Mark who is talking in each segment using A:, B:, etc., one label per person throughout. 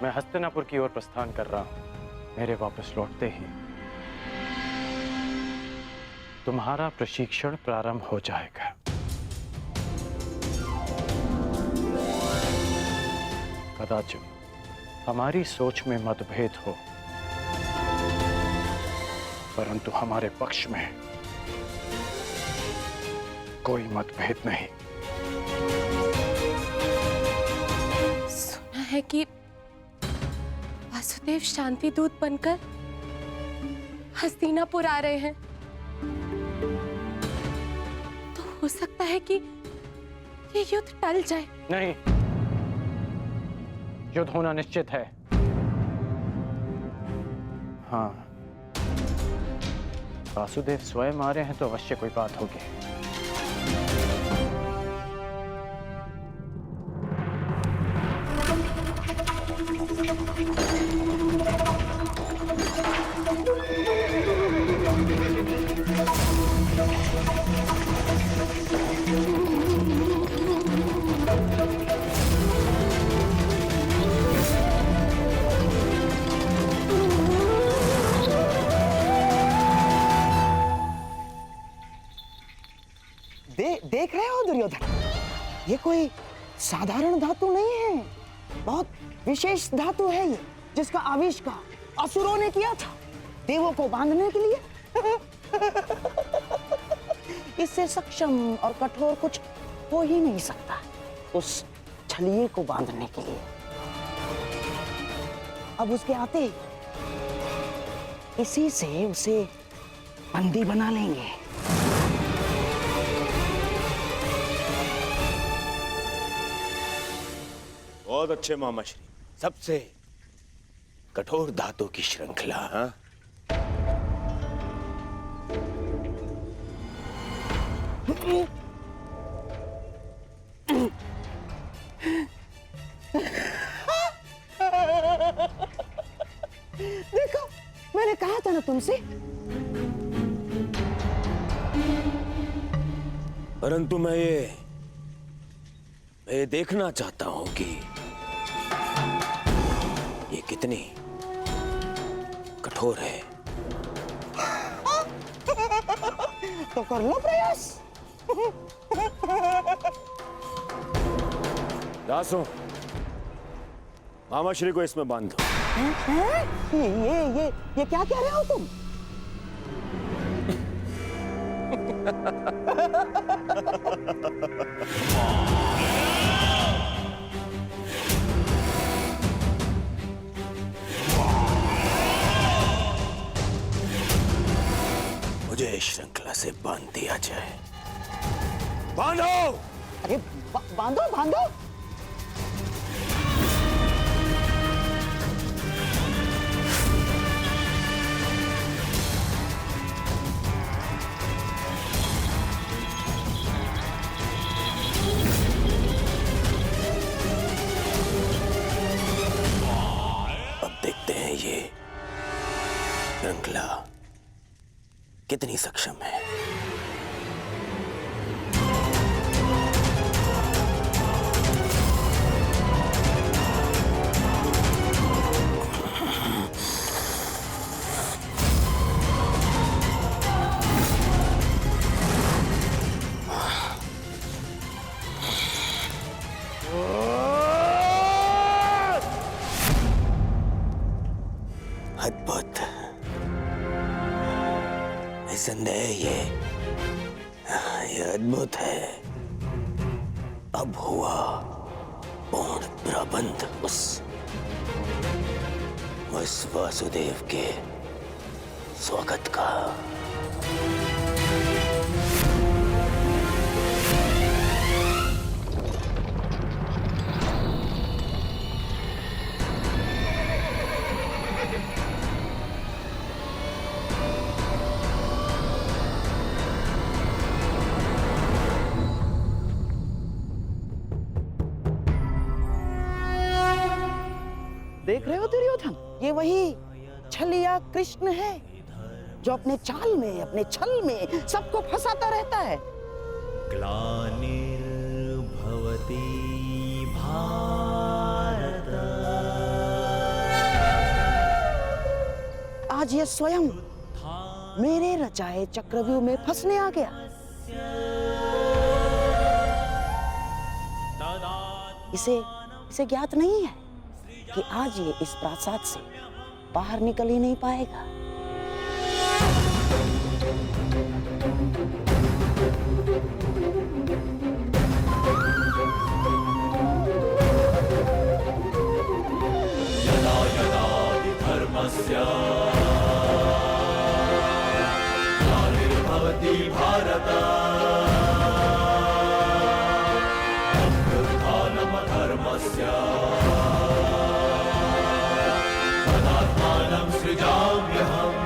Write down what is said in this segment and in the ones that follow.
A: मैं हस्तिनापुर की ओर प्रस्थान कर रहा हूं। मेरे वापस लौटते ही तुम्हारा प्रशिक्षण प्रारंभ हो जाएगा। कदाचित हमारी सोच में मतभेद हो, परंतु हमारे पक्ष में कोई मतभेद नहीं।
B: सुना है कि वासुदेव शांति दूत बनकर हस्तिनापुर आ रहे हैं, तो हो सकता है कि ये युद्ध टल जाए।
A: नहीं, युद्ध होना निश्चित है। हाँ, वासुदेव स्वयं आ रहे हैं तो अवश्य कोई बात होगी।
C: देख रहे हो दुर्योधन, ये कोई साधारण धातु नहीं है, बहुत विशेष धातु है ये, जिसका आविष्कार असुरों ने किया था देवों को बांधने के लिए। इससे सक्षम और कठोर कुछ हो ही नहीं सकता उस छलिए को बांधने के लिए। अब उसके आते इसी से उसे बंदी बना लेंगे।
D: बहुत अच्छे मामाश्री, सबसे कठोर धातु की श्रृंखला। हाँ?
C: देखो, मैंने कहा था ना तुमसे।
D: परंतु मैं ये देखना चाहता हूं कि ये कितनी कठोर है।
C: तो कर लो प्रयास।
D: दासों, मामाश्री को इसमें बांध दो।
C: ये क्या कह रहे हो तुम?
D: मुझे श्रृंखला से बांध दिया जाए। बांधो!
C: अरे बांधो बांधो।
D: अब देखते हैं ये श्रृंखला कितनी सक्षम है। अद्भुत, निसंदेह ये अद्भुत है। अब हुआ पूर्ण प्रबंध उस वासुदेव के स्वागत का।
C: देख रहे हो दुर्योधन, ये वही छलिया कृष्ण है जो अपने चाल में, अपने छल में सबको फंसाता रहता है।
E: ग्लानिर्भवति भारत
C: आज ये स्वयं मेरे रचाए चक्रव्यूह में फंसने आ गया। इसे ज्ञात नहीं है कि आज ये इस प्रासाद से बाहर निकल ही नहीं पाएगा।
E: यदा यदा धर्मस्य ग्लानिर्भवति भारत अभ्युत्थानमधर्मस्य तदात्मानं सृजाम्यहम्।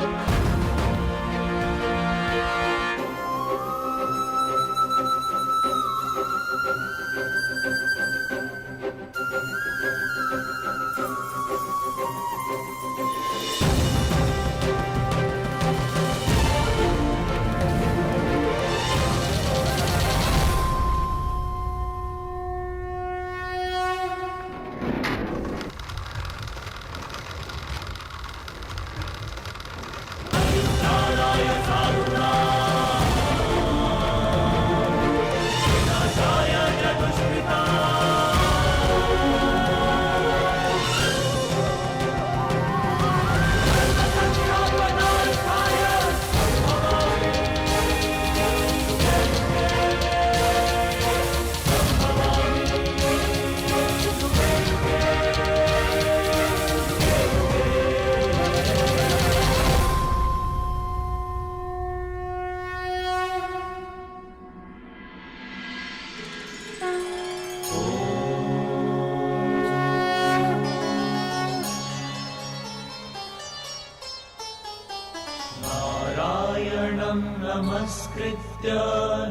E: नारायणं नमस्कृत्य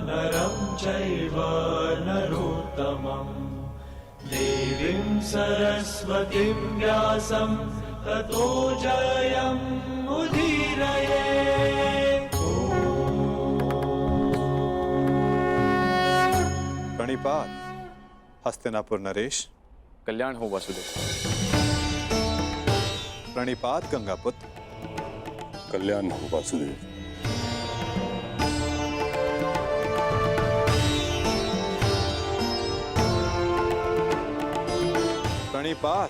E: नरं चैव नरोत्तमं देवीं सरस्वतीं व्यासं ततो जयमुदीरये।
F: प्रणिपात हस्तिनापुर नरेश।
A: कल्याण हो वासुदेव।
F: प्रणिपात गंगापुत्र।
G: कल्याण हो वासुदेव।
F: प्रणिपात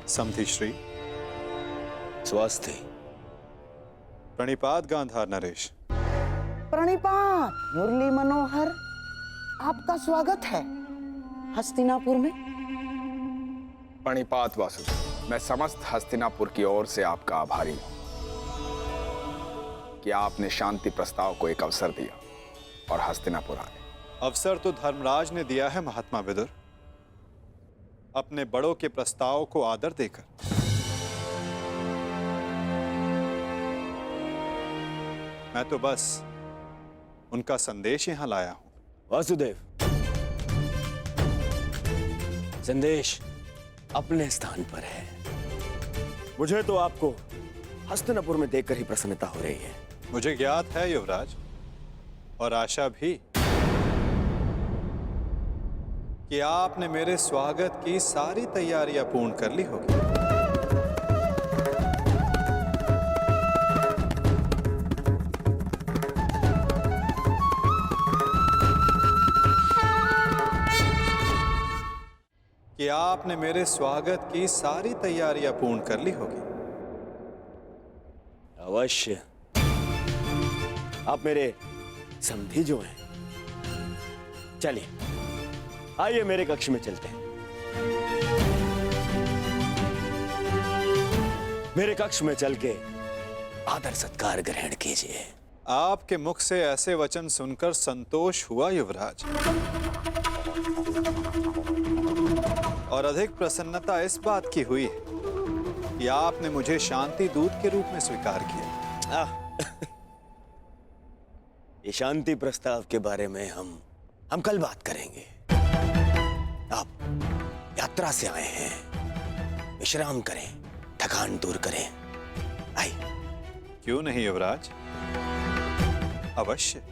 F: समधि श्री।
D: स्वास्थ्य।
F: प्रणिपात गांधार नरेश।
C: प्रणिपात मुरली मनोहर, आपका स्वागत है हस्तिनापुर में।
H: प्रणिपात वासुदेव, मैं समस्त हस्तिनापुर की ओर से आपका आभारी हूं कि आपने शांति प्रस्ताव को एक अवसर दिया और हस्तिनापुर आए।
F: अवसर तो धर्मराज ने दिया है महात्मा विदुर, अपने बड़ों के प्रस्ताव को आदर देकर। मैं तो बस उनका संदेश यहां लाया हूं।
D: वासुदेव, संदेश अपने स्थान पर है। मुझे तो आपको हस्तिनापुर में देखकर ही प्रसन्नता हो रही है।
F: मुझे ज्ञात है युवराज, और आशा भी कि आपने मेरे स्वागत की सारी तैयारियां पूर्ण कर ली होगी। कि आपने मेरे स्वागत की सारी तैयारियां पूर्ण कर ली होगी।
D: अवश्य। आप मेरे समधी जो हैं। चलिए, आइए मेरे कक्ष में चलते हैं। मेरे कक्ष में चल के आदर सत्कार ग्रहण कीजिए।
F: आपके मुख से ऐसे वचन सुनकर संतोष हुआ युवराज, और अधिक प्रसन्नता इस बात की हुई है कि आपने मुझे शांति दूत के रूप में स्वीकार किया।
D: ये शांति प्रस्ताव के बारे में हम कल बात करेंगे। आप यात्रा से आए हैं, विश्राम करें, थकान दूर करें। आइए।
F: क्यों नहीं युवराज, अवश्य।